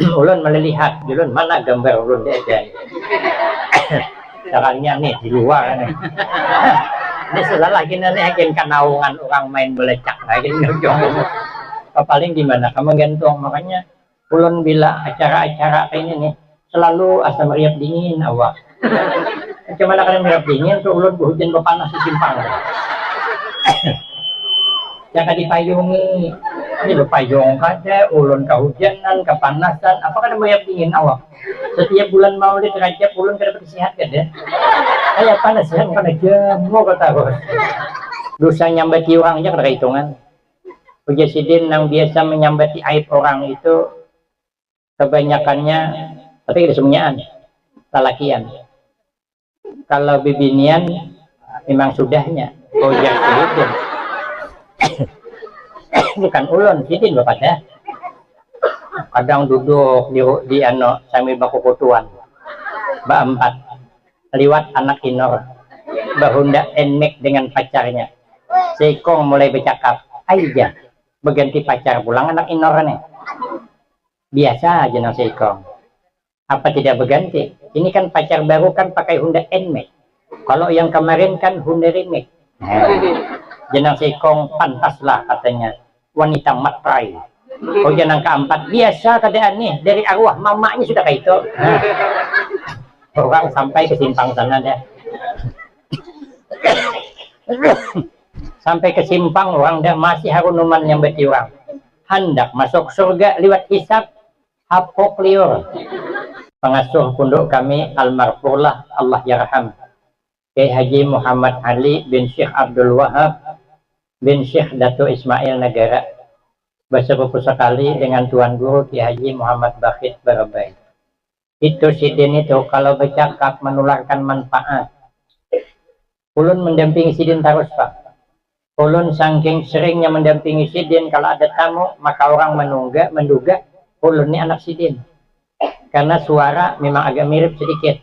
ulun melihat ulun mana gambar ulun dia aja. Caranya nih di luar nih. Ini salah lagi nih agen kanaungan orang main belecak lagi ngejong. Paling gimana kamu gantung, makanya ulun bila acara-acara kayak ini nih selalu asam meriap dingin awak. Cuman kalian meriap dingin tuh ulun hujan bepanas di simpang. Jangan dipayungi. Ini berpayung aja, ulun kehujanan, kepanasan, apakah ada meriap dingin awak? Setiap bulan Maulid Rajab ulun kada bersihat kan ya? Kayak panas ya, karena jemu kata bos. Dosa nyambati orang aja kada hitungan. Puja sidin yang biasa menyambati aib orang itu kebanyakannya, tapi kesemuanya lalakian. Kalau bibinian memang sudahnya. Puja sidin. Bukan ulun sidin bapak dah. Kadang duduk di ano sambil bakukutuan. Ba-4 liwat anak inor bahunda enmek dengan pacarnya. Seikong mulai bercakap, aja berganti pacar pulang anak inor nih. Biasa aja nang seikong. Apa tidak berganti? Ini kan pacar baru kan pakai Honda enmek. Kalau yang kemarin kan Honda remake. Jenang seikong pantaslah katanya wanita matrai. Oh jenang keempat biasa keadaan nih dari arwah mamanya sudah kayak itu. Orang sampai ke simpang sana deh. Sampai ke simpang orang dah masih harunuman yang beti orang. Hendak masuk surga lewat hisab hapok liur. Pengasuh pondok kami almarhumlah Allah yarham. Kiai Haji Muhammad Ali bin Syekh Abdul Wahab bin Syekh Dato Ismail Negara bersepupu sekali dengan Tuan Guru Kiai Haji Muhammad Bakhit Barabai. Itu sidin itu kalau bercakap menularkan manfaat. Ulun mendampingi sidin terus pak. Ulun saking seringnya mendampingi sidin, kalau ada tamu maka orang menduga ulun ini anak sidin. Karena suara memang agak mirip sedikit.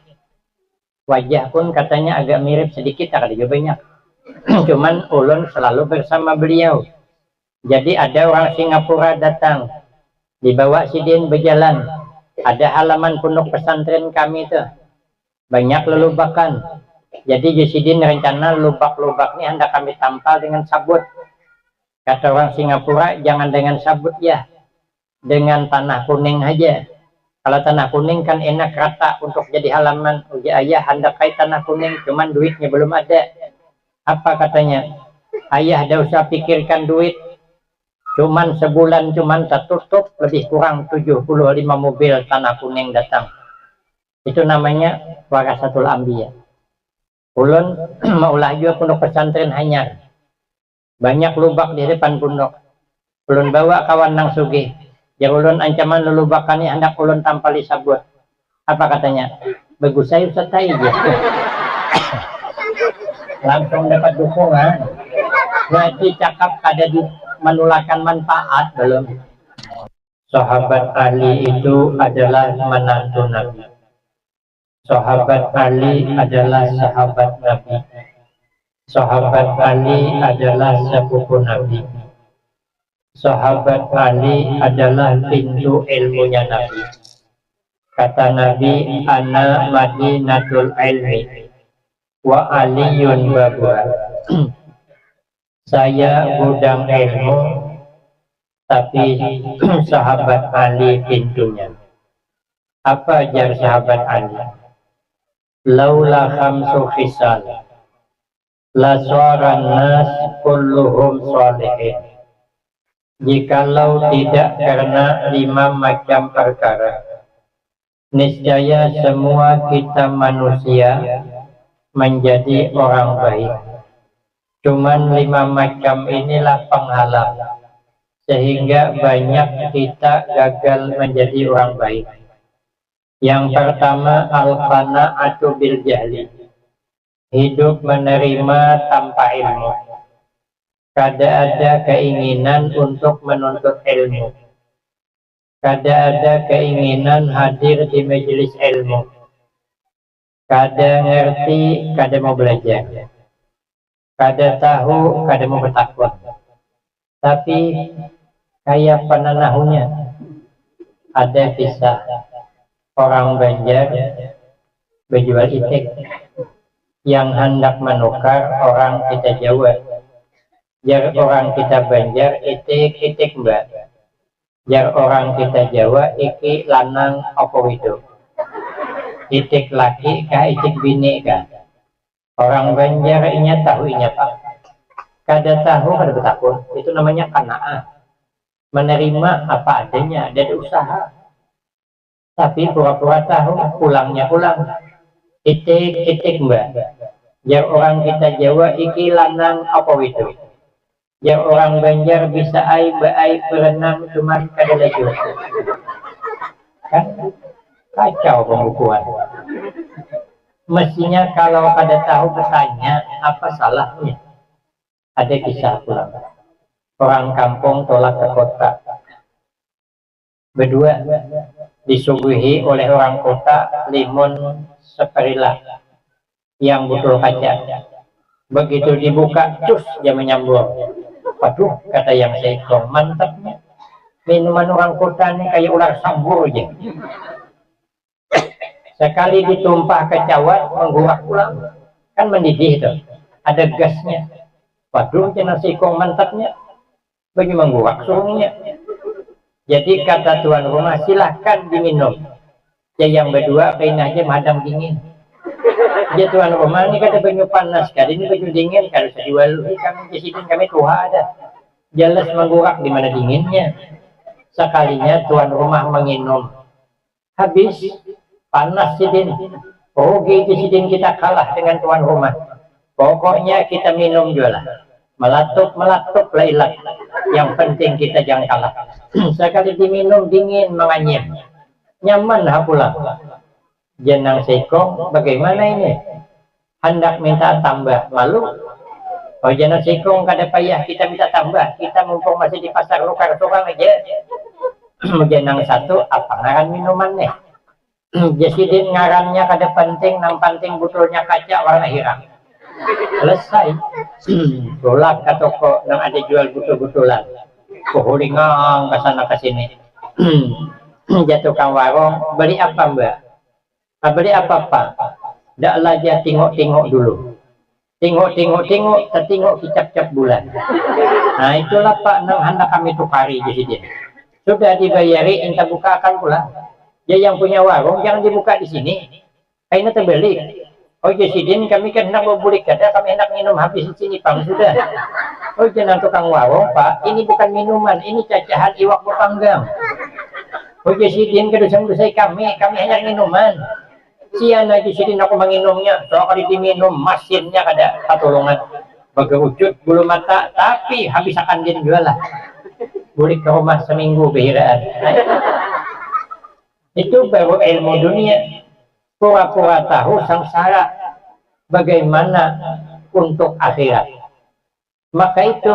Wajah pun katanya agak mirip sedikit, tak ada juga banyak. Cuman ulun selalu bersama beliau. Jadi ada orang Singapura datang, dibawa sidin berjalan. Ada halaman pondok pesantren kami tuh, banyak lelubakan. Jadi sidin rencana lubak-lubak ini hendak kami tampal dengan sabut. Kata orang Singapura, jangan dengan sabut ya, dengan tanah kuning aja. Kalau tanah kuning kan enak rata untuk jadi halaman. Uji ayah hendak kai tanah kuning, cuman duitnya belum ada. Apa katanya? Ayah dah usah pikirkan duit. Cuman sebulan cuman tertutup lebih kurang 75 mobil tanah kuning datang. Itu namanya warasatul anbiya. Ulun maulah juga pondok pesantren Hanyar. Banyak lubak di depan pondok. Ulun bawa kawan nang sugih. Yang ulun ancaman lelubakannya hendak ulun tampali sabut. Apa katanya? Bagus saya setai ya. Langsung dapat dukungan. Berarti cakap ada di menularkan manfaat belum? Sahabat Ali itu adalah menantu Nabi. Sahabat Ali adalah sahabat Nabi. Sahabat Ali adalah sepupu Nabi. Sahabat Ali adalah pintu ilmunya Nabi. Kata Nabi, ana madinatul ilmi wa aliyun babuha. Saya gudang ilmu, tapi sahabat Ali pintunya. Apa ajar sahabat Ali? Laula khamsu khisal la suaran nas kulluhum salihin. Jikalau tidak karena 5 macam perkara, niscaya semua kita manusia menjadi orang baik. Cuman 5 macam inilah penghalang sehingga banyak kita gagal menjadi orang baik. Yang pertama, al-qana'atu bil jahli, hidup menerima tanpa ilmu. Kada ada keinginan untuk menuntut ilmu. Kada ada keinginan hadir di majelis ilmu. Kada ngerti, kada mau belajar. Kada tahu, kada mau bertakwa. Tapi kayak penanahunya. Ada kisah orang Banjar berjual itik yang hendak menukar orang kita Jawa. Jar orang kita Banjar itik mbak, jar orang kita Jawa iki lanang apa widok, itik laki kah itik bini kah. Orang Banjar inya tahu inya pak, kada tahu kada bertakun, itu namanya qanaah, menerima apa adanya, ada usaha. Tapi pura-pura tahu, pulangnya pulang. Itik mbak. Yang orang kita Jawa iki lanang apa itu? Yang orang Banjar bisa baik berenang cuman kada laju. Kan kacau pembukuan. Mestinya kalau kada tahu bertanya apa salahnya. Ada kisah pulang. Orang kampung tolak ke kota. Berdua disuguhi oleh orang kota limun seperilah yang butuh kaca. Begitu dibuka, cus dia menyambung. Waduh, kata yang seekor, mantapnya. Minuman orang kota ini kayak ular sambur aja. Sekali ditumpah ke cawat, menggurak pulang. Kan mendidih itu. Ada gasnya. Waduh, jangan seekor mantapnya. Bagi menggurak suruhnya. Jadi kata tuan rumah, silahkan diminum. Ya yang berdua kain aja madam dingin. Ya tuan rumah ini kata banyu panas, kali ini banyu dingin, kalau saya jual kami disidin kami tua ada. Jelas menggurak di mana dinginnya. Sekalinya tuan rumah menginum. Habis panas sidin. Oh gitu sidin kita kalah dengan tuan rumah. Pokoknya kita minum juga lah. Melatuk lah ilat. Yang penting kita jangan kalah. Sekali diminum dingin menganyam. Nyaman lah pulang. Jenang sekong bagaimana ini? Hendak minta tambah malu. Oh jenang sekong kada payah kita minta tambah. Kita mumpung masih di pasar lokal seorang aja. Jenang satu apa ngaran minuman nih? Jasidin ngarannya kada penting, nang penting botolnya kaca warna hiram. Selesai. Tolak ke toko yang ada jual butul-butulan. Kuhuringang ke sana ke sini. Jatuh kang warung, beli apa mbak? Beli apa pak? Dak aja tengok-tengok dulu. Tengok, tertengok kicap-cap bulan. Nah itulah pak nang hendak kami tukari di sini. Sudah dibayari, entah bukakan pula. Dia yang punya warung jangan dibuka di sini. Kayaknya terbeli. Oh Jasidin kami kan hendak membulik kada, kami hendak minum habis di sini pang sudah. Oh jangan tukang warung pak, ini bukan minuman, ini cacahan iwak berpanggang. Oh Jasidin kedusang-dusai kami hanya minuman. Sian aja Jasidin aku menginumnya, soalnya diminum mesinnya kada patulungan. Bergerujut bulu mata, tapi habis akan din jual lah. Bulik ke rumah seminggu behiraan. Itu baru ilmu dunia. Pura-pura tahu samsara bagaimana untuk akhirat. Maka itu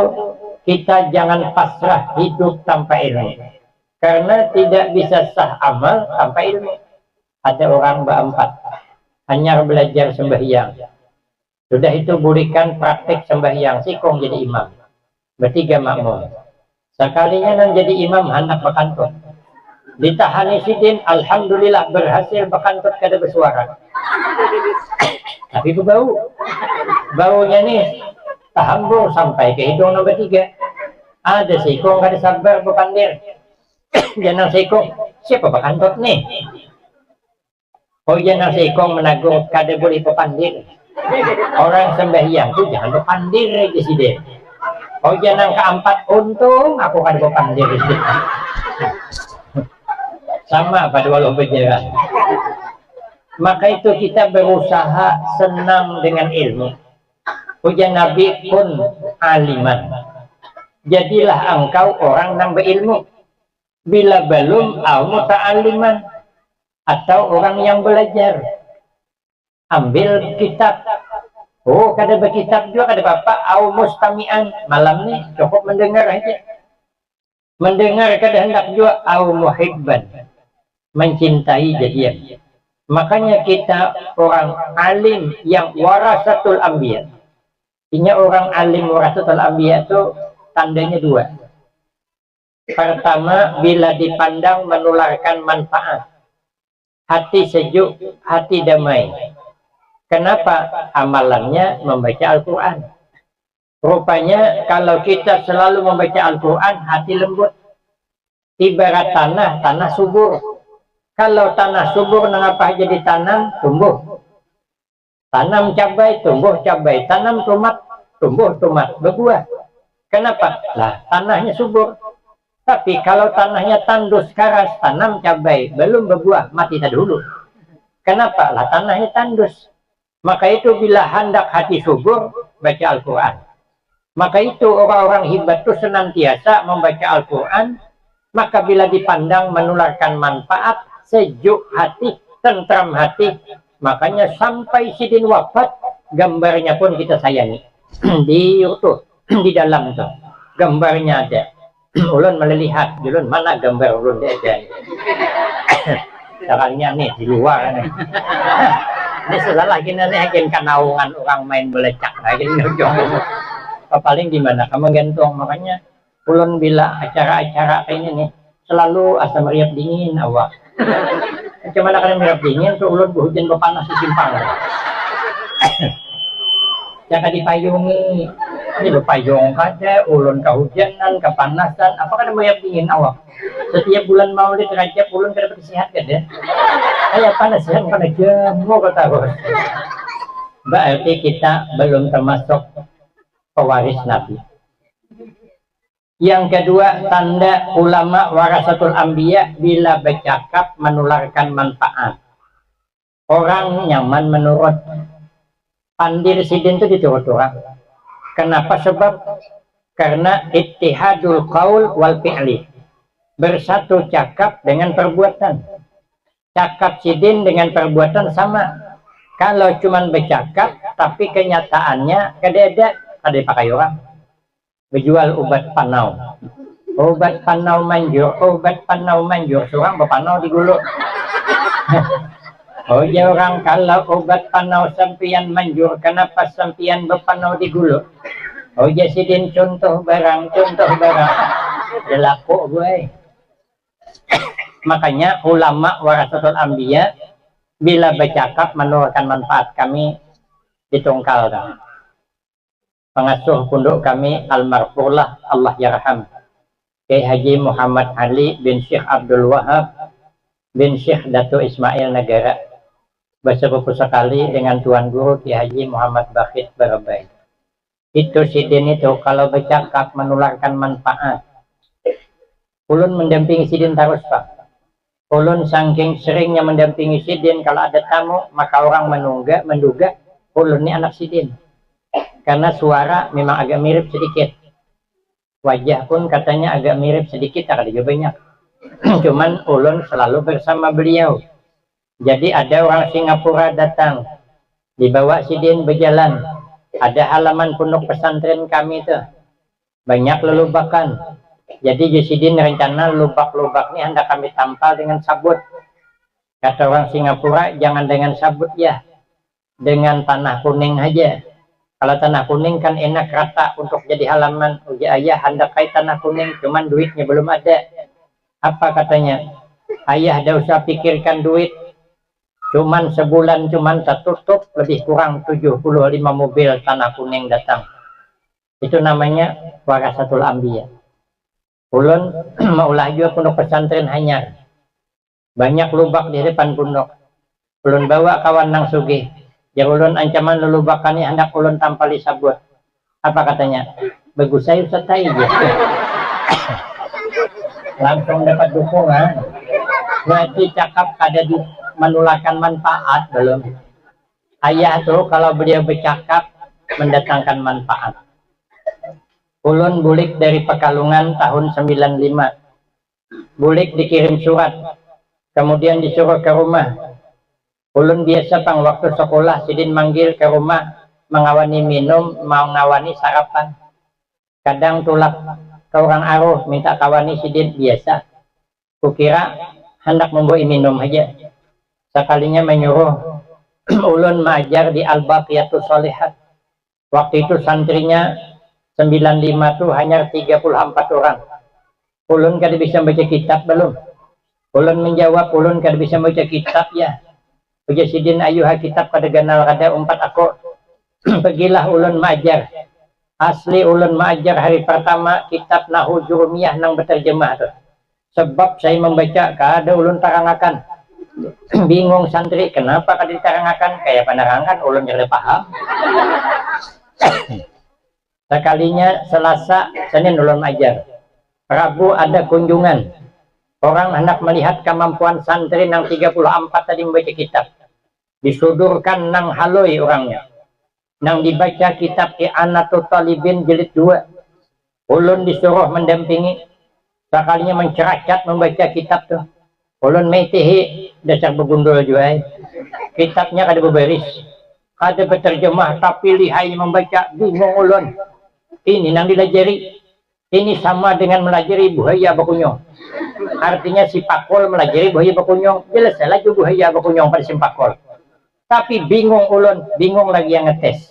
kita jangan pasrah hidup tanpa ilmu. Karena tidak bisa sah amal tanpa ilmu. Ada orang berempat hanya belajar sembahyang. Sudah itu berikan praktek sembahyang, sikong jadi imam. Bertiga makmum. Sekalinya nan jadi imam hendak berkantut. Ditahani sidin, alhamdulillah berhasil berkantut kada bersuara. Tapi itu baunya nih tahambur sampai ke hidung nomor 3. Ada sikong kada sabar berpandir. Jangan sikong, siapa berkantut nih? Oh jangan sikong menagur kada boleh berpandir. Orang sembahyang tuh jangan berpandir di sidin. Oh jangan keempat, untung aku kada berpandir di sidin. Sama pada walau berjalan. Maka itu kita berusaha senang dengan ilmu. Ujian Nabi pun aliman. Jadilah engkau orang yang berilmu. Bila belum au muta'aliman atau orang yang belajar. Ambil kitab. Oh, kada berkitab juga kada apa-apa. Au mustami'an. Malam ni cukup mendengar aja. Mendengar kada hendak juga au muhibban. Mencintai jadian. Makanya kita orang alim yang warasatul anbiya. Artinya orang alim warasatul anbiya itu tandanya 2. Pertama, bila dipandang menularkan manfaat. Hati sejuk, hati damai. Kenapa? Amalannya membaca Al-Quran. Rupanya kalau kita selalu membaca Al-Quran, hati lembut. Ibarat tanah, tanah subur. Kalau tanah subur, mengapa jadi tanam? Tumbuh. Tanam cabai, tumbuh cabai. Tanam tomat, tumbuh tomat. Berbuah. Kenapa? Lah, tanahnya subur. Tapi kalau tanahnya tandus, karas, tanam cabai, belum berbuah, mati dahulu. Kenapa? Lah, tanahnya tandus. Maka itu bila hendak hati subur, baca Al-Quran. Maka itu orang-orang hebat itu senantiasa membaca Al-Quran. Maka bila dipandang menularkan manfaat, sejuk hati, tentram hati. Makanya sampai sidin wafat, gambarnya pun kita sayangi. Di dalam itu, gambarnya ada. Ulun melihat, ulun mana gambar ulun dia ada. Caranya nih di luar nih. Ini sudah lagi nih agen kanaungan orang main belecak lagi nujung. Paling gimana kamu gantung, makanya ulun bila acara-acara kayak ini nih selalu asam meriap dingin awak. Cuman kalian meriap dingin tuh ulun hujan berpanas di simpang. Jangan dipayungi. Ini berpayung saja, ulun kehujanan, kepanasan, apakah ada meriap dingin awak? Setiap bulan Maulid Rajab ulun dapat sehat kan ya? Kayak panas ya, karena jemu kata bos. Berarti kita belum termasuk pewaris Nabi. Yang kedua, tanda ulama warasatul anbiya bila bercakap menularkan manfaat. Orang nyaman menurut. Pandir sidin itu diturut orang. Kenapa? Sebab karena ittihadul qaul wal fi'li. Bersatu cakap dengan perbuatan. Cakap sidin dengan perbuatan sama. Kalau cuma bercakap tapi kenyataannya ada pakai orang. Berjual obat panau. Obat panau manjur, obat panau manjur. Seorang berpanau di gulu. Oh ya orang kalau obat panau sampian manjur, kenapa sampian berpanau di gulu? Oh ya sidin contoh barang. Delaku gue. Makanya ulama warasatul anbiya bila bercakap menurunkan manfaat kami ditungkalkan. Pengasuh pondok kami almarhumlah Allah yarham. Kiai Haji Muhammad Ali bin Syekh Abdul Wahab bin Syekh Dato Ismail Negara. Bersepupu sekali dengan Tuan Guru Kiai Haji Muhammad Bakhit Barabai. Itu sidin itu kalau bercakap menularkan manfaat. Ulun mendampingi sidin terus Pak. Ulun saking seringnya mendampingi sidin, kalau ada tamu maka orang menduga ulun ini anak sidin. Karena suara memang agak mirip sedikit. Wajah pun katanya agak mirip sedikit, ada juga banyak. Cuman ulun selalu bersama beliau. Jadi ada orang Singapura datang, dibawa sidin berjalan. Ada halaman pondok pesantren kami itu, banyak lelubakan. Jadi sidin rencana lubak-lubak ini hendak kami tampal dengan sabut. Kata orang Singapura, jangan dengan sabut ya, dengan tanah kuning aja. Kalau tanah kuning kan enak rata untuk jadi halaman. Uji ayah hendak kait tanah kuning, cuman duitnya belum ada. Apa katanya? Ayah dah usah pikirkan duit. Cuman sebulan cuman satu stop, lebih kurang 75 mobil tanah kuning datang. Itu namanya warasatul anbiya. Ulun maulah juga pondok pesantren Hanyar. Banyak lubak di depan pondok. Ulun bawa kawan nang sugih. Ya ulun ancaman lelubakan ini hendak ulun tampali sabut. Apa katanya? Bagus saya setai ya. Langsung dapat dukungan. Berarti cakap ada di menularkan manfaat belum? Ayah tuh kalau beliau bercakap mendatangkan manfaat. Ulun bulik dari Pekalongan tahun 95. Bulik dikirim surat, kemudian disuruh ke rumah. Ulun biasa pang waktu sekolah sidin manggil ke rumah, mengawani minum, mau ngawani sarapan. Kadang tulak ke orang aruh minta kawani sidin biasa. Kukira hendak memberi minum aja. Sekalinya menyuruh ulun mengajar di Al-Baqiyatus Sholihat. Waktu itu santrinya 95 tuh hanya 34 orang. ulun kada bisa baca kitab belum? Ulun menjawab, ulun kada bisa baca kitab ya. Ujar sidin, ayuha kitab kada ganal kada umpat aku. Pergilah ulun maajar. Asli ulun maajar hari pertama kitab Nahu Jurumiyah nang berterjemah tu. Sebab saya membaca kada ulun tarangakan. Bingung santri, kenapa kada ditarangakan? Kayak penerangan ulun kada paham. Sekalinya Selasa, Senin ulun ajar. Rabu ada kunjungan. Orang hendak melihat kemampuan santri nang 34 tadi membaca kitab. Disodorkan nang haloi orangnya. Nang dibaca kitab I'anatul Talibin jilid 2. Ulun disuruh mendampingi. Sekalinya menceracat membaca kitab tuh. Ulun metihi dasar begundul juga. Kitabnya kada berbaris. Kada berterjemah tapi lihai membaca, bingung ulun. Ini nang dilajari. Ini sama dengan melajari buaya bakunyong. Artinya si pakol melajari buaya bakunyong. Jelas salah juga buaya bakunyong pada si pakol. Tapi bingung ulun, bingung lagi yang ngetes.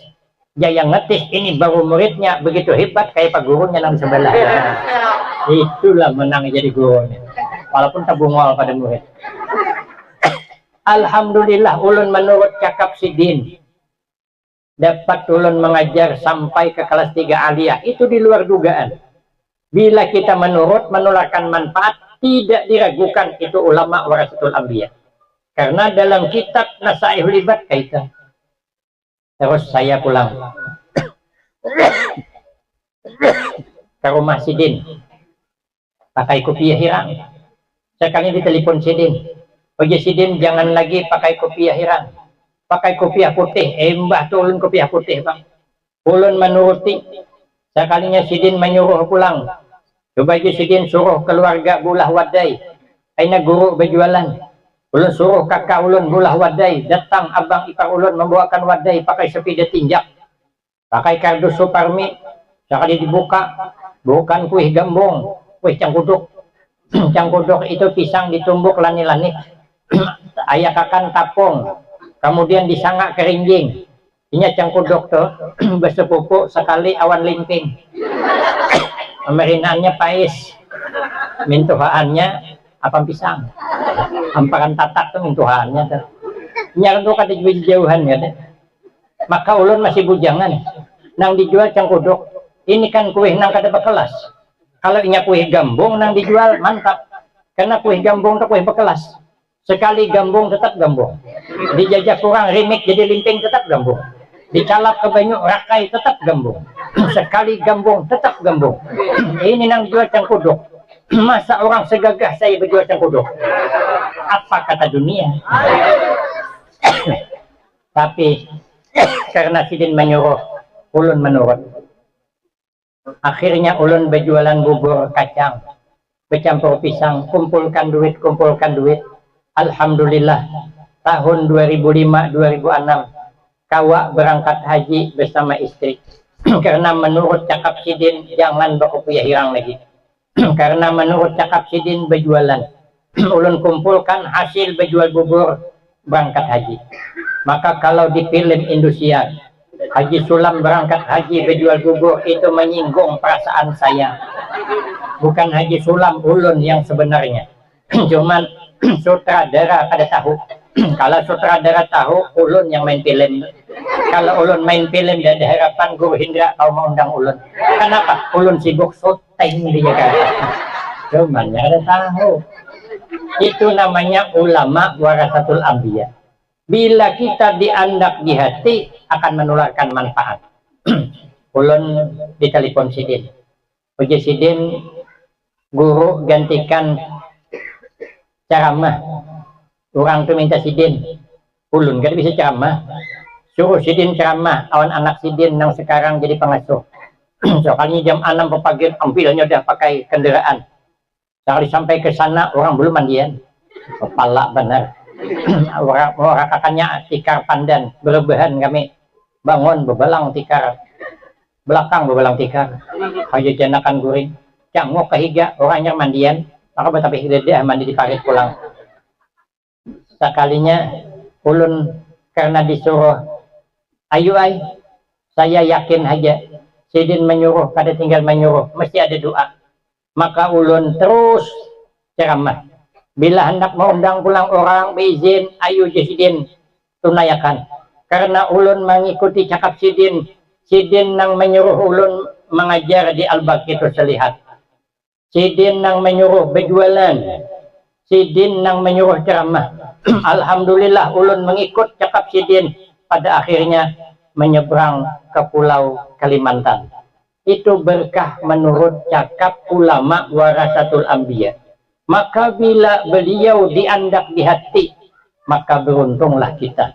Ya yang ngetes ini baru muridnya begitu hebat kayak pak gurunya nang sebelah. Nah, itulah menang jadi gurunya. Walaupun tabungol pada murid. Alhamdulillah ulun menurut cakap sidin. Dapat ulun mengajar sampai ke kelas 3 aliyah. Itu di luar dugaan. Bila kita menurut menularkan manfaat, tidak diragukan itu ulama warasatul anbiya. Karena dalam kitab Nasaihul Ibad kaitan. Terus saya pulang ke rumah sidin. Pakai kopiah hirang. Sekali ditelepon sidin. Oke sidin jangan lagi pakai kopiah hirang. Pakai kopiah putih. Mbah tu ulun kopiah putih bang. Ulun menuruti. Sekalinya sidin menyuruh pulang. Coba aja sidin suruh keluarga bulah wadai. Aina guru berjualan. Ulun suruh kakak ulun bulah wadai. Datang abang ipar ulun membawakan wadai pakai sepeda tinjak. Pakai kardus suparmi. Sekali dibuka. Bukan kuih gambung. Kuih cangkuduk. Cangkuduk itu pisang ditumbuk lani-lani. Ayah kakan tapung. Kemudian disangak kerinjing. Ini cangkuduk tuh. Bersepupu sekali awan limping. Merinaannya pais. Mintuhaannya apa pisang. Amparan tatak tuh mintuhaannya tuh. Nyar tuh kada jauhan ya deh. Maka ulun masih bujangan. Nang dijual cangkuduk. Ini kan kue nang kada bekelas. Kalau inya kue gambung nang dijual mantap. Karena kue gambung tuh kue bekelas. Sekali gambung tetap gambung. Dijajak kurang remik jadi limping tetap gambung. Dicalap ke banyu rakai tetap gambung. Sekali gambung tetap gambung. Ini nang jual cangkuduk. Masa orang segagah saya berjual cangkuduk? Apa kata dunia? Tapi karena sidin menyuruh, ulun menurut. Akhirnya ulun berjualan bubur kacang, bercampur pisang, kumpulkan duit. Alhamdulillah tahun 2005-2006 kawa berangkat haji bersama istri. Karena menurut cakap sidin jangan berkopiah hirang lagi. Karena menurut cakap sidin berjualan. Ulun kumpulkan hasil berjual bubur berangkat haji. Maka kalau di film Indonesia Haji Sulam berangkat haji berjual bubur itu menyinggung perasaan saya. Bukan Haji Sulam ulun yang sebenarnya. Cuman sutradara kada tahu. Kalau sutradara tahu ulun yang main film. Kalau ulun main film dan ada harapan Guru Hindra kau mau undang ulun. Kenapa? Ulun sibuk syuting di Jakarta. Cuman ada tahu. Itu namanya ulama warasatul anbiya. Bila kita diandak di hati akan menularkan manfaat. Ulun ditelepon sidin. Uji sidin guru gantikan ceramah. Orang tu minta sidin. Ulun gak bisa ceramah. Suruh sidin ceramah. Awan anak sidin yang sekarang jadi pengasuh. Soalnya jam 6 pagi ambilnya udah pakai kendaraan. Sekali sampai ke sana orang belum mandian. Kepala benar. Orang kakaknya tikar pandan berlebihan kami bangun bebelang tikar belakang bebelang tikar aja jenakan guring cangok kehiga orangnya mandian maka betapa hidedah mandi di parit pulang sekalinya ulun karena disuruh ayo ay saya yakin aja sidin menyuruh kada tinggal menyuruh mesti ada doa maka ulun terus ceramah. Bila hendak mengundang pulang orang beizin, ayo Sidin tunaikan. Karena ulun mengikuti cakap Sidin, Sidin nang menyuruh ulun mengajar di Al-Baqitus Salihat. Sidin nang menyuruh berjualan, Sidin nang menyuruh ceramah. Alhamdulillah ulun mengikut cakap Sidin, pada akhirnya menyeberang ke pulau Kalimantan. Itu berkah menurut cakap ulama warasatul anbiya. Maka bila beliau diandak di hati, maka beruntunglah kita.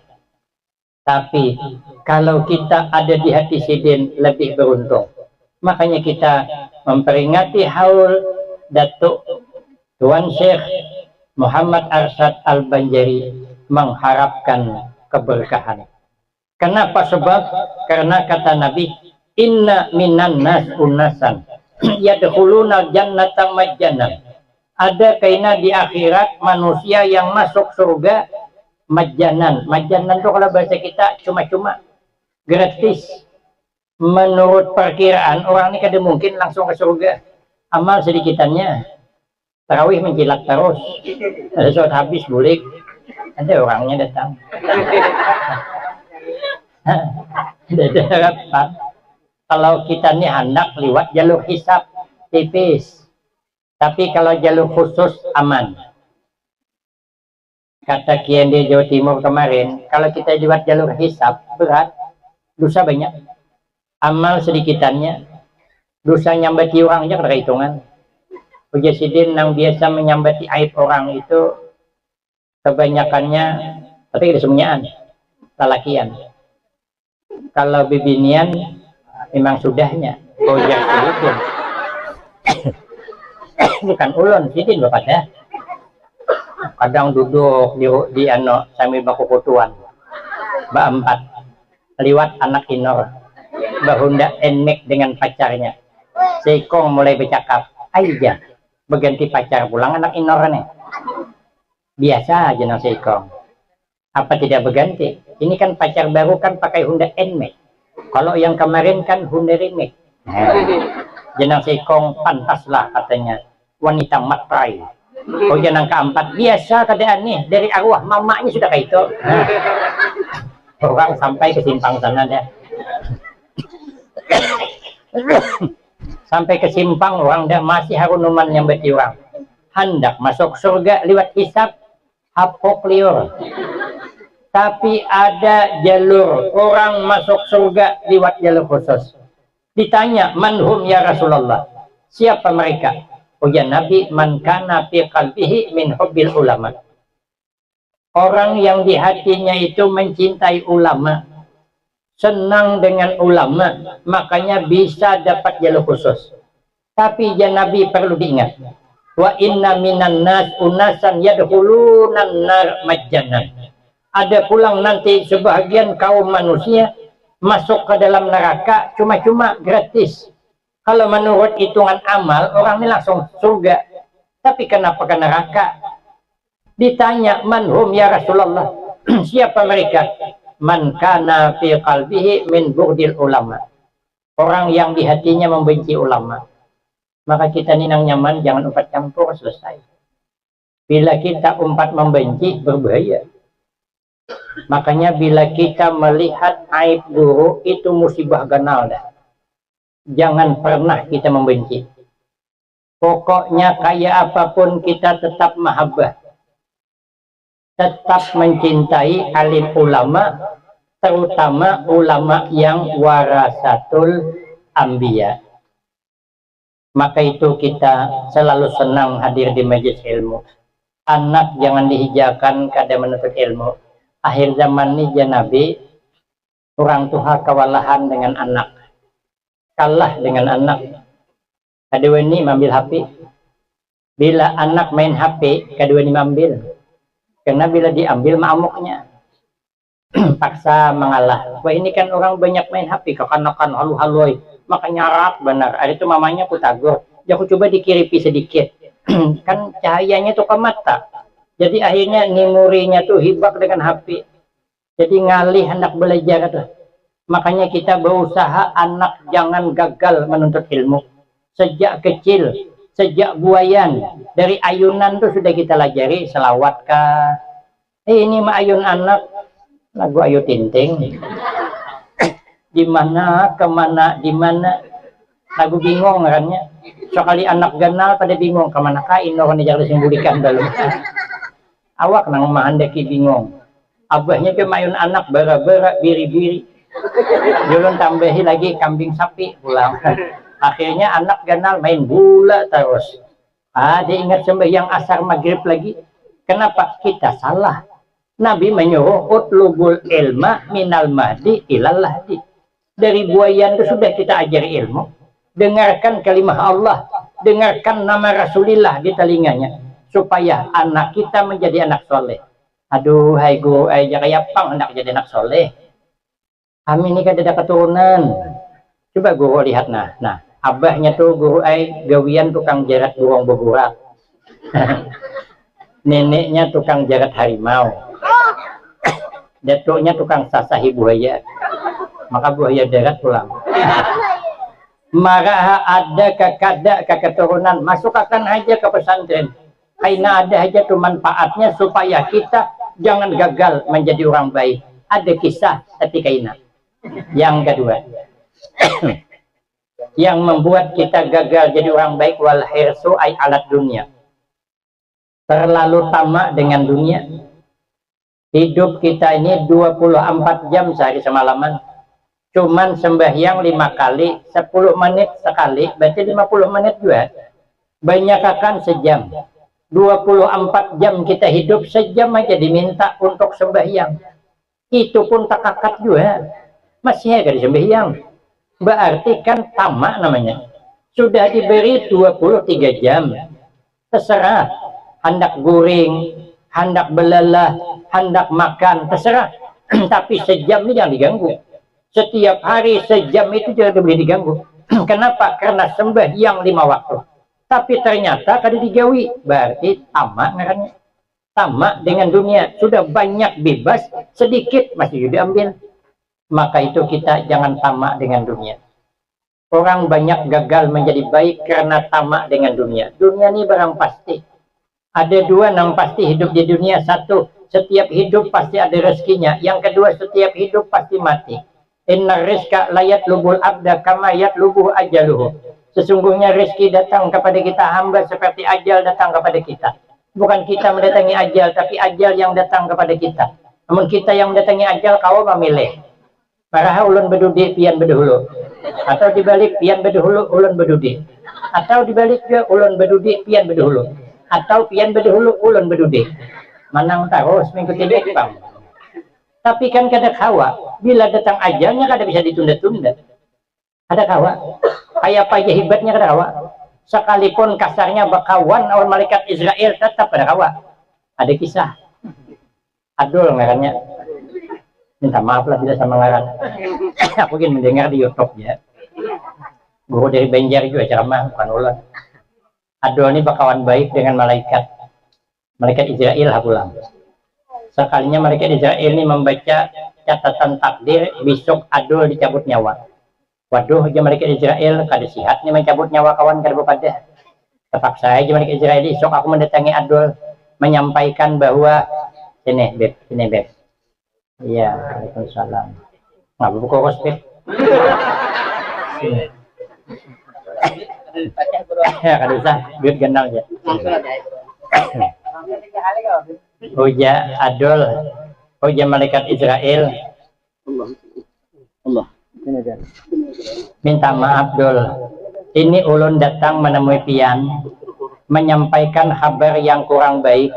Tapi kalau kita ada di hati Sidin, lebih beruntung. Makanya kita memperingati haul Datuk Tuan Syekh Muhammad Arsyad Al-Banjari, mengharapkan keberkahan. Kenapa? Sebab karena kata Nabi, inna minan nas unasan yadkhuluna jannata majjanan. Ada kaina di akhirat manusia yang masuk surga majjanan. Majjanan itu kalau bahasa kita cuma-cuma, gratis. Menurut perkiraan orang ini kada mungkin langsung ke surga. Amal sedikitannya tarawih menjilat terus. Ada saat habis bulik, ada orangnya datang. Ada harapan. Kalau kita ini hendak lewat jalur hisab tipis. Tapi kalau jalur khusus aman. Kata Kiai di Jawa Timur kemarin, kalau kita lewat jalur hisab berat, dosa banyak. Amal sedikitannya, dosa nyambati orang aja ada hitungan. Ujar Sidin yang biasa menyambati aib orang itu kebanyakannya, tapi ada semuanya lalakian. Kalau bibinian memang sudahnya. Ujar Sidin. Bukan ulun, Sidin bapak dah. Kadang duduk di ano sambil baku kutuan. Ba-4 liwat anak inor. Bahunda enmek dengan pacarnya. Seikong mulai bercakap, aja berganti pacar pulang anak inor nih. Biasa aja nang Seikong. Apa tidak berganti? Ini kan pacar baru kan pakai Honda enmek. Kalau yang kemarin kan Honda remake. Jenang Seikong pantaslah katanya wanita matrai. Oh jenang keempat biasa keadaan nih dari arwah mamanya sudah kayak itu. Orang sampai ke simpang sana dah. Sampai ke simpang orang dah masih harunuman yang bertiwang. Hendak masuk surga lewat hisab hapok liur. Tapi ada jalur orang masuk surga lewat jalur khusus. Ditanya, manhum ya Rasulullah? Siapa mereka? Ujar Nabi, man kana fi qalbihi min hubbil ulama. Orang yang di hatinya itu mencintai ulama, senang dengan ulama, makanya bisa dapat jalur khusus. Tapi ya Nabi perlu diingat, wa inna minan nas unasan yadkhulunan nar majjanan. Ada pulang nanti sebahagian kaum manusia masuk ke dalam neraka cuma-cuma gratis. Kalau menurut hitungan amal orang ini langsung surga, tapi kenapa ke neraka? Ditanya, manhum ya Rasulullah? Siapa mereka? Man kana fi qalbihi min bughdil ulama. Orang yang di hatinya membenci ulama. Maka kita ini nang nyaman jangan umpat campur, selesai. Bila kita umpat membenci berbahaya. Makanya bila kita melihat aib buruk itu musibah ganal dah. Jangan pernah kita membenci. Pokoknya kayak apapun kita tetap mahabbah. Tetap mencintai alim ulama, terutama ulama yang warasatul anbiya. Maka itu kita selalu senang hadir di majelis ilmu. Anak jangan dihijakan kada menuntut ilmu. Akhir zaman ini ya Nabi, orang tua kewalahan dengan anak. Kalah dengan anak. Kedua ini mengambil HP. Bila anak main HP, kedua ini mengambil. Karena bila diambil mamuknya. Paksa mengalah. Wah ini kan orang banyak main HP. Kekanakan halu-halui. Makanya rak benar. Ada itu mamanya aku tagur. Ya aku coba dikiripi sedikit. Kan cahayanya tuh ke mata. Jadi akhirnya memorinya tuh hibak dengan HP. Jadi ngalih hendak belajar tuh. Makanya kita berusaha anak jangan gagal menuntut ilmu. Sejak kecil sejak buayan, dari ayunan tuh sudah kita lajari selawat kah, ini mah ayun anak lagu Ayu Tinting, di mana kemana di mana lagu bingung karena sekali anak ganal pada bingung kemana kain orang dijaga simbulikan dalam awak nang mahandaki bingung abahnya kemayun anak bara-bara biri-biri julun tambahi lagi kambing sapi pulang. Akhirnya anak ganal main bola terus. Dia ingat sembahyang asar maghrib lagi. Kenapa? Kita salah. Nabi menyuruh utlubul ilma minal mahdi ilal lahdi. Dari buayan itu sudah kita ajari ilmu. Dengarkan kalimah Allah. Dengarkan nama Rasulullah di telinganya. Supaya anak kita menjadi anak soleh. Aduh, hai guru, kayak pang anak jadi anak soleh. Kami ini kan ada keturunan. Coba guru lihat nah abahnya tuh guru gawian tukang jarat burung beburak. Neneknya tukang jarat harimau. Datuknya tukang sasahi buaya. Maka buaya darat pulang. Marah ada kakada keturunan masukkan aja ke pesantren. Karena ada aja tuh manfaatnya supaya kita jangan gagal menjadi orang baik. Ada kisah tapi kaina. Yang kedua. Yang membuat kita gagal jadi orang baik wal hirsu ay alat dunia. Terlalu tamak dengan dunia. Hidup kita ini 24 jam sehari semalaman. Cuman sembahyang 5 kali, 10 menit sekali, berarti 50 menit juga. Banyak akan sejam. 24 jam kita hidup, sejam aja diminta untuk sembahyang. Itu pun tak kakat juga. Masih ada di sembahyang. Berarti kan tamak namanya. Sudah diberi 23 jam. Terserah. Hendak guring, hendak belalah, hendak makan, terserah. Tapi sejam ini jangan diganggu. Setiap hari sejam itu jangan boleh diganggu. Kenapa? Karena sembahyang 5 waktu. Tapi ternyata kada digawi. Berarti tamak namanya. Tamak dengan dunia. Sudah banyak bebas, sedikit masih diambil. Maka itu kita jangan tamak dengan dunia. Orang banyak gagal menjadi baik karena tamak dengan dunia. Dunia ini barang pasti. Ada dua yang pasti hidup di dunia. Satu, setiap hidup pasti ada rezekinya. Yang kedua, setiap hidup pasti mati. Inna rizqa layat lubul abda kama yat lubuh ajaluhu. Sesungguhnya rezeki datang kepada kita hamba seperti ajal datang kepada kita. Bukan kita mendatangi ajal, tapi ajal yang datang kepada kita. Namun kita yang mendatangi ajal, kau memilih. Paraha ulun bedudi pian bedahulu, atau dibalik pian bedahulu ulun bedudi, atau dibalik juga ulun bedudi pian bedahulu, atau pian bedahulu ulun bedudi. Manang terus mengikuti bang. Tapi kan kada kawa, bila datang ajalnya kada bisa ditunda-tunda. Ada kawa, kayak apa aja hebatnya kada kawa. Sekalipun kasarnya bakawan awal malaikat Israel tetap kada kawa. Ada kisah. Adul ngarannya. Minta maaf lah tidak sama ngaran. Aku ingin mendengar di YouTube ya. Guru dari Banjar juga ceramah bukan ulah. Adul ini bakawan baik dengan malaikat. Malaikat Israel hapulang. Sekalinya malaikat Israel ini membaca catatan takdir, besok Adul dicabut nyawa. Waduh, aja malaikat Israel kada sihat nih mencabut nyawa kawan kada pada. Terpaksa aja malaikat Israel besok aku mendatangi Adul menyampaikan bahwa sini beb. Iya, waalaikumsalam. Nggak buka kospit. Ya, kada usah, duit genal ya. Uja Adul, uja malaikat Israel. Allah. Minta maaf Dul. Ini ulun datang menemui pian, menyampaikan kabar yang kurang baik.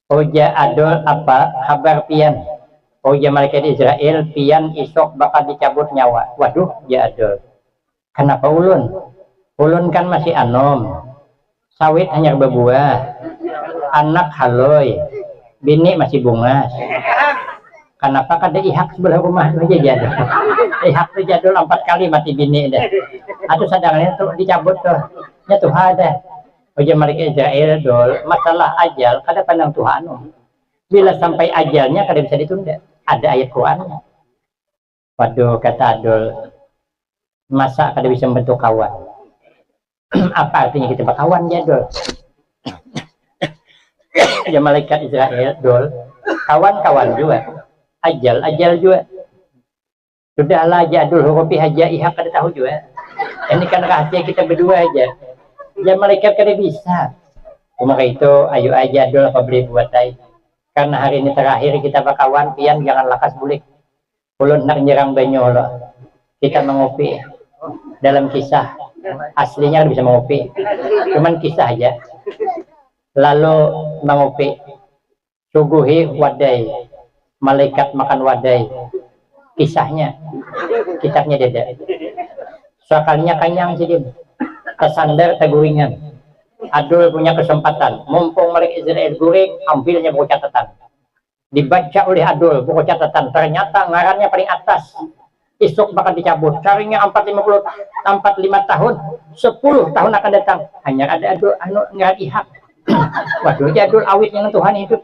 Uja Adul apa kabar pian? Uja malaikat Israel pian isok bakal dicabut nyawa. Waduh, ya Adul. Kenapa ulun? Ulun kan masih anom. Sawit hanya berbuah. Anak haloy. Bini masih bungas. Kenapa kada ihak sebelah rumah aja jadul. Ihak tuh jadul 4 kali mati bini dah. Atau sadangannya tuh dicabut tuh. Ya Tuhan dah. Uja malaikat Israel Dul, masalah ajal kada pandang Tuhan. Bila sampai ajalnya kada bisa ditunda. Ada ayat Qurannya. Waduh kata Adul, masa kada bisa membentuk kawan. Apa artinya kita berkawan jadul? Ya malaikat Israel dol, kawan-kawan juga, ajal juga. Sudahlah jadul hurufi haja ihak kada tahu juga. Ini kan rahasia kita berdua aja. Ya malaikat kada bisa. Maka itu ayo aja dol apa beli buat tay. Karena hari ini terakhir kita berkawan, pian jangan lakas bulik. Ulun nak nyerang banyu lo. Kita mengopi dalam kisah. Aslinya bisa mengopi. Cuman kisah aja. Lalu mengopi. Suguhi wadai. Malaikat makan wadai. Kisahnya. Kitabnya deda. Soalnya kanyang sih dia. Kesandar teguringan. Adul punya kesempatan, mumpung malaikat Israel guring, ambilnya buku catatan. Dibaca oleh Adul buku catatan, ternyata ngarannya paling atas. Isuk bakal dicabut. Carinya 45 tahun, 10 tahun akan datang. Hanya ada Adul ngaran ihak. Waduh, Adul awit yang Tuhan hidup.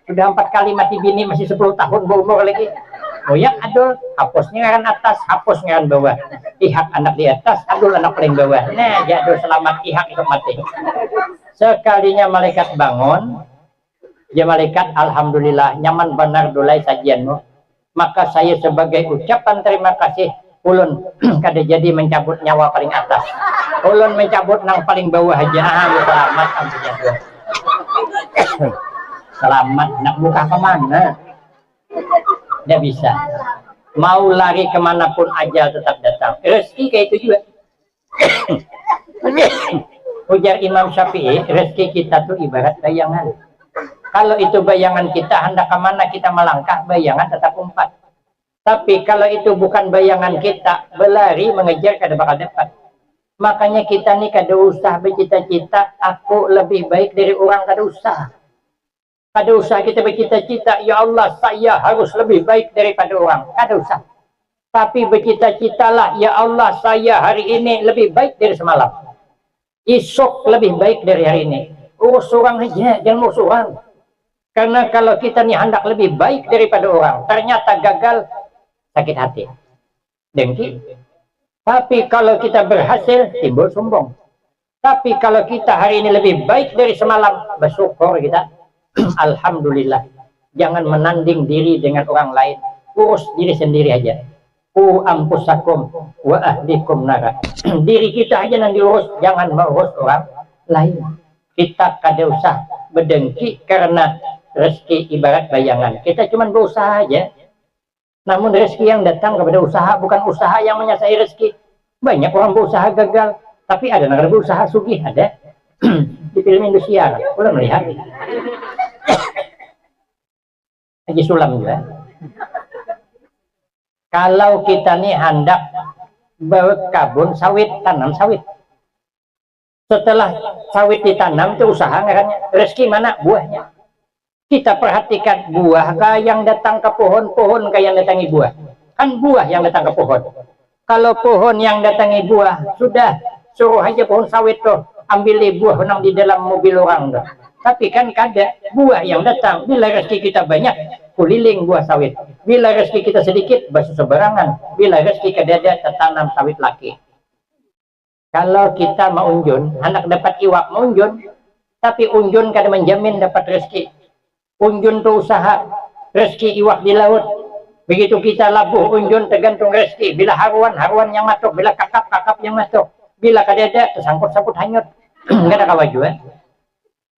Sudah 4 kali mati bini, masih 10 tahun berumur lagi. Oh ya Adul, hapusnya ngaran atas, hapus ngaran bawah. Ihak anak di atas, Adul anak paling bawah. Nah, Adul selamat, ihak itu mati. Sekalinya malaikat bangun, ya malaikat alhamdulillah nyaman benar dulai sajianmu. Maka saya sebagai ucapan terima kasih, ulun kada jadi mencabut nyawa paling atas. Ulun mencabut nang paling bawah aja. Selamat alhamdulillah. Selamat, nak buka kemana? Tidak bisa. Mau lari kemanapun ajal tetap datang. Rezeki kayak itu juga. Ujar Imam Syafi'i, rezeki kita tuh ibarat bayangan. Kalau itu bayangan kita, hendak kemana kita melangkah, bayangan tetap umpat. Tapi kalau itu bukan bayangan kita, berlari mengejar kada bakal dapat. Makanya kita nih kada usah bercita-cita, aku lebih baik dari orang, kada usah. Kada usah kita bercita-cita, ya Allah saya harus lebih baik daripada orang. Kada usah. Tapi bercita-citalah, ya Allah saya hari ini lebih baik dari semalam. Esok lebih baik dari hari ini. Urus orang aja, jangan urus orang. Karena kalau kita nih hendak lebih baik daripada orang, ternyata gagal, sakit hati, dengki. Tapi kalau kita berhasil, timbul sombong. Tapi kalau kita hari ini lebih baik dari semalam, bersyukur kita. Alhamdulillah. Jangan menanding diri dengan orang lain. Urus diri sendiri aja. Ampusakum wa ahlikum nara. Diri kita aja yang diurus, jangan mengurus orang lain. Kita kada usah berdengki karena rezeki ibarat bayangan. Kita cuma berusaha aja. Namun rezeki yang datang kepada usaha, bukan usaha yang menyasai rezeki. Banyak orang berusaha gagal, tapi ada negara berusaha sugih, ada. Di film Indosiar, udah melihat. Haji Sulam juga. Kalau kita nih hendak berkebun sawit, tanam sawit. Setelah sawit ditanam itu usaha ngarannya. Rezeki mana? Buahnya. Kita perhatikan buah kah yang datang ke pohon, pohon kah yang datangi buah. Kan buah yang datang ke pohon. Kalau pohon yang datangi buah, sudah suruh aja pohon sawit tuh ambil buah nang di dalam mobil orang tuh. Tapi kan kada buah yang datang. Bila rezeki kita banyak, kuliling buah sawit. Bila rezeki kita sedikit, basuh seberangan. Bila rezeki kada ada, tertanam sawit laki. Kalau kita mau unjun, anak dapat iwak mau unjun, tapi unjun kada menjamin dapat rezeki. Unjun itu usaha, rezeki iwak di laut. Begitu kita labuh unjun tergantung rezeki. Bila haruan yang masuk, bila kakap yang masuk. Bila kada ada, tersangkut-sangkut hanyut. Enggak ada kawajuan.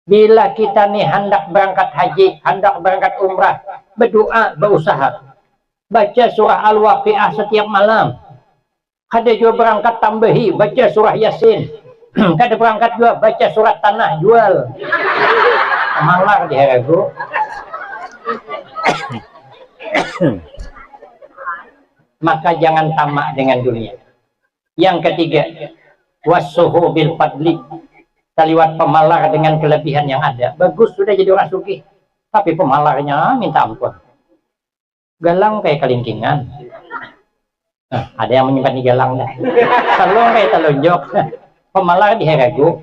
Bila kita nih hendak berangkat haji, hendak berangkat umrah, berdoa, berusaha. Baca surah Al-Waqiah setiap malam. Kada juga berangkat tambahi, baca surah Yasin. Kada berangkat juga, baca surat Tanah, jual. Malar di haragu. Maka jangan tamak dengan dunia. Yang ketiga, wasuhu bil fadli. Liwat pemalar dengan kelebihan yang ada. Bagus sudah jadi orang sugih, tapi pemalarnya minta ampun. Galang kayak kelingkingan. Nah, ada yang menyimpan di galang dah. Kalau kayak telunjuk, pemalar di heragu.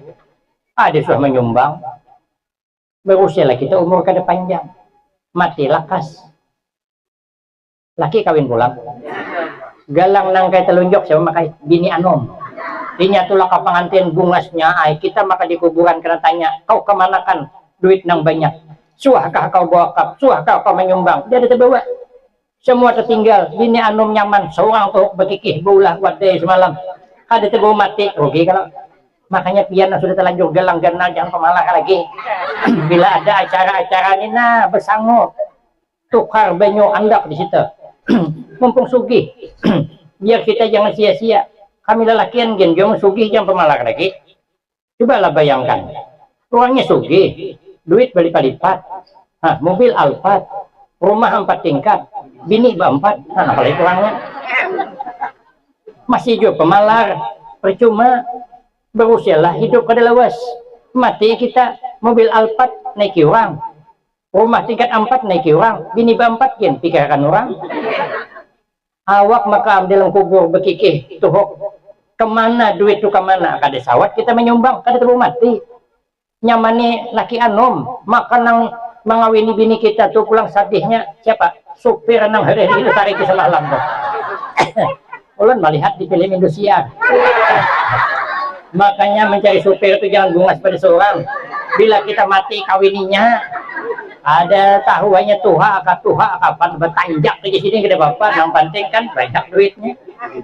Ada sudah menyumbang. Berusialah kita umur kada panjang. Mati lakas. Laki kawin pulang. Galang nang kayak telunjuk siapa makai bini anom. dinyatulah ke pengantin bungasnya ay kita maka di kuburan kena tanya kau kemanakan duit nang banyak, suahkah kau bawa kap, suahkah kau menyumbang, dia ada terbawa semua tertinggal. Bini anum nyaman seorang tuh bekikih bulah wadai semalam ada terbawa mati rugi kalau. Makanya piana sudah terlanjur galang ganal jangan pemalah lagi. Bila ada acara-acara ini nah bersangu tukar banyu andak di situ. Mumpung sugih. Biar kita jangan sia-sia. Kami lelakian gen jangan sugih jangan pemalah lagi. Cobalah bayangkan. Orangnya sugih, duit berlipat-lipat. Nah, mobil Alphard, rumah 4 tingkat, bini 4. Nah, apalagi orangnya. Masih juga pemalar, percuma. Berusialah hidup kada lawas, mati kita. Mobil Alphard naiki orang, rumah tingkat 4 naiki orang, bini 4 kian pikirkan orang. Awak makam dalam kubur bekikih tuhuk kemana duit tu kemana, kada sawat kita menyumbang kada terlalu mati. Nyamani laki anom makan nang mengawini bini kita tuh pulang sadihnya siapa supir nang hari itu tarik ke semalam tuh. Ulun melihat di film Indonesia. Makanya mencari supir itu jangan bungas pada seorang. Bila kita mati kawininya ada tahuannya tuha kapan bertanjak di sini kita bapak yang penting kan banyak duitnya.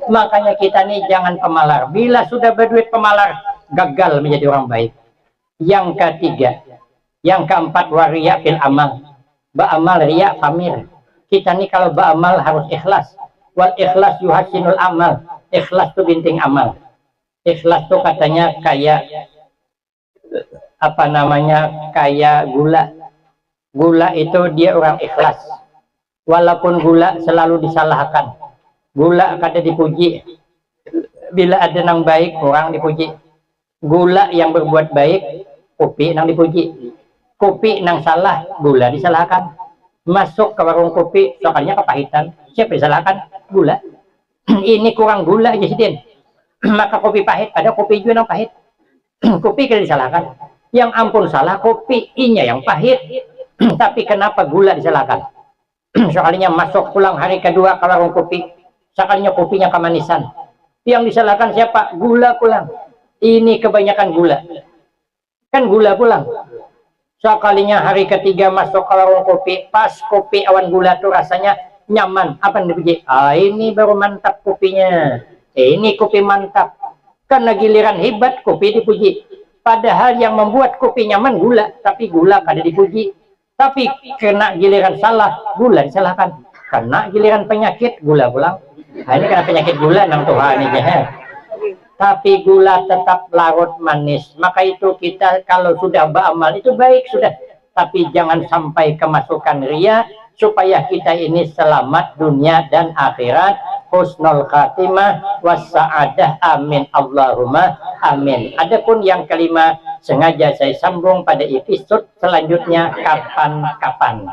Makanya kita nih jangan pemalar. Bila sudah berduit pemalar gagal menjadi orang baik. Yang ketiga, yang keempat waria fil amal. Ba'amal riya pamir. Kita nih kalau ba'amal harus ikhlas. Wal ikhlas yuhasinul amal. Ikhlas itu binting amal. Ikhlas tuh katanya kayak apa namanya kayak gula. Gula itu dia orang ikhlas. Walaupun gula selalu disalahkan. Gula kada dipuji. Bila ada nang baik orang dipuji. Gula yang berbuat baik kopi nang dipuji. Kopi nang salah gula disalahkan. Masuk ke warung kopi soalnya kepahitan. Siapa disalahkan? Gula. Ini kurang gula aja sih. Maka kopi pahit, ada kopi juga yang pahit. Kopi kada disalahkan. Yang ampun salah kopi inya yang pahit. Tapi kenapa gula disalahkan? Soalnya masuk pulang hari kedua ke warung kopi, sekalinya kopinya kemanisan. Yang disalahkan siapa? Gula pulang. Ini kebanyakan gula. Kan gula pulang. Sekalinya hari ketiga masuk ke warung kopi, pas kopi awan gula tuh rasanya nyaman. Apa yang dipuji? Ah, ini baru mantap kopinya. Ini kopi mantap. Karena giliran hebat kopi dipuji. Padahal yang membuat kopi nyaman gula, tapi gula kada dipuji. Tapi kena giliran salah gula disalahkan. Kena giliran penyakit gula pulang. Nah, ini karena penyakit gula nang Tuhan ini ya. Tapi gula tetap larut manis. Maka itu kita kalau sudah beramal itu baik sudah. Tapi jangan sampai kemasukan ria supaya kita ini selamat dunia dan akhirat. Husnul khatimah wassa'adah amin Allahumma amin. Adapun yang kelima sengaja saya sambung pada episode selanjutnya kapan-kapan.